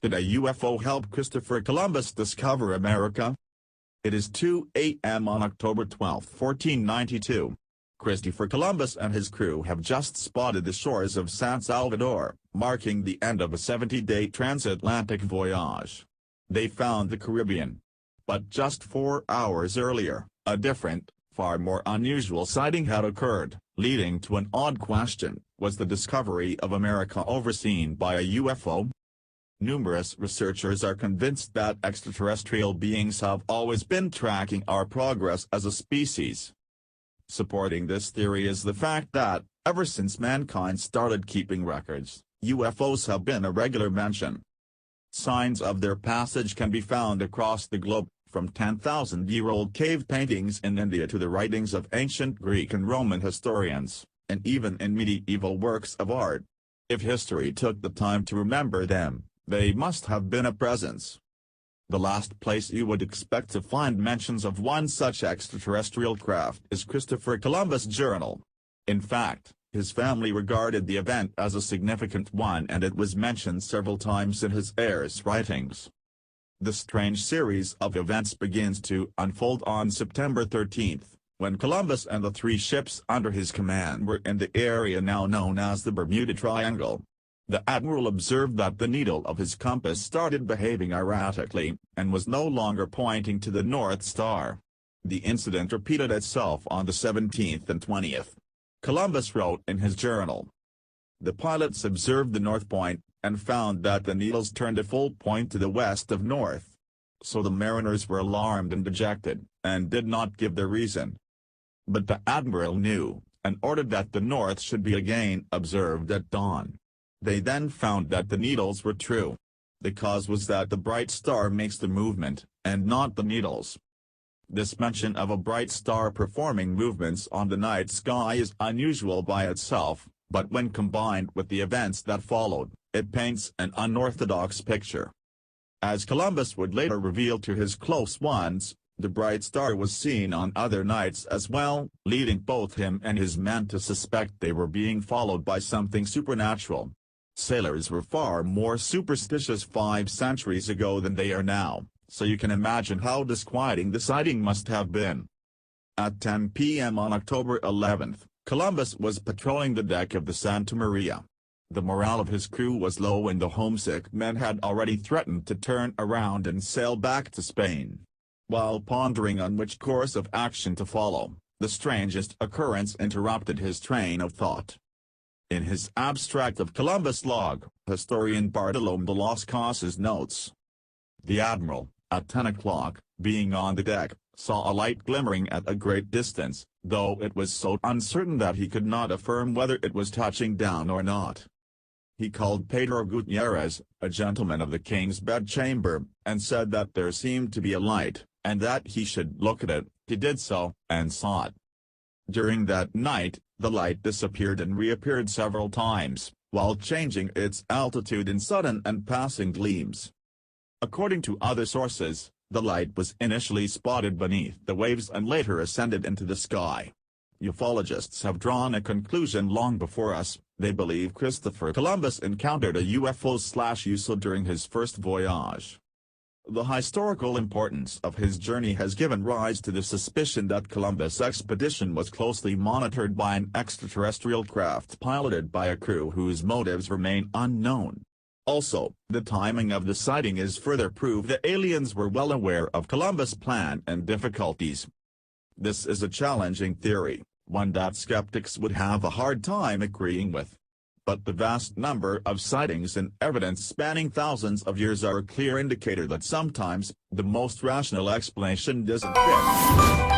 Did a UFO help Christopher Columbus discover America? It is 2 a.m. on October 12, 1492. Christopher Columbus and his crew have just spotted the shores of San Salvador, marking the end of a 70-day transatlantic voyage. They found the Caribbean. But just 4 hours earlier, a different, far more unusual sighting had occurred, leading to an odd question: was the discovery of America overseen by a UFO? Numerous researchers are convinced that extraterrestrial beings have always been tracking our progress as a species. Supporting this theory is the fact that, ever since mankind started keeping records, UFOs have been a regular mention. Signs of their passage can be found across the globe, from 10,000-year-old cave paintings in India to the writings of ancient Greek and Roman historians, and even in medieval works of art. If history took the time to remember them, they must have been a presence. The last place you would expect to find mentions of one such extraterrestrial craft is Christopher Columbus' journal. In fact, his family regarded the event as a significant one, and it was mentioned several times in his heir's writings. The strange series of events begins to unfold on September 13, when Columbus and the 3 ships under his command were in the area now known as the Bermuda Triangle. The admiral observed that the needle of his compass started behaving erratically, and was no longer pointing to the North Star. The incident repeated itself on the 17th and 20th. Columbus wrote in his journal. The pilots observed the north point, and found that the needles turned a full point to the west of north. So the mariners were alarmed and dejected, and did not give their reason. But the admiral knew, and ordered that the north should be again observed at dawn. They then found that the needles were true. The cause was that the bright star makes the movement, and not the needles. This mention of a bright star performing movements on the night sky is unusual by itself, but when combined with the events that followed, it paints an unorthodox picture. As Columbus would later reveal to his close ones, the bright star was seen on other nights as well, leading both him and his men to suspect they were being followed by something supernatural. Sailors were far more superstitious 5 centuries ago than they are now, so you can imagine how disquieting the sighting must have been. At 10 p.m. on October 11, Columbus was patrolling the deck of the Santa Maria. The morale of his crew was low, and the homesick men had already threatened to turn around and sail back to Spain. While pondering on which course of action to follow, the strangest occurrence interrupted his train of thought. In his abstract of Columbus log, historian Bartolome de las Casas notes, "The admiral, at 10 o'clock, being on the deck, saw a light glimmering at a great distance, though it was so uncertain that he could not affirm whether it was touching down or not. He called Pedro Gutierrez, a gentleman of the king's bedchamber, and said that there seemed to be a light, and that he should look at it. He did so, and saw it. During that night, the light disappeared and reappeared several times, while changing its altitude in sudden and passing gleams. According to other sources, the light was initially spotted beneath the waves and later ascended into the sky. Ufologists have drawn a conclusion long before us. They believe Christopher Columbus encountered a UFO/USO during his first voyage. The historical importance of his journey has given rise to the suspicion that Columbus' expedition was closely monitored by an extraterrestrial craft piloted by a crew whose motives remain unknown. Also, the timing of the sighting is further proof that aliens were well aware of Columbus' plan and difficulties. This is a challenging theory, one that skeptics would have a hard time agreeing with. But the vast number of sightings and evidence spanning thousands of years are a clear indicator that sometimes, the most rational explanation doesn't fit.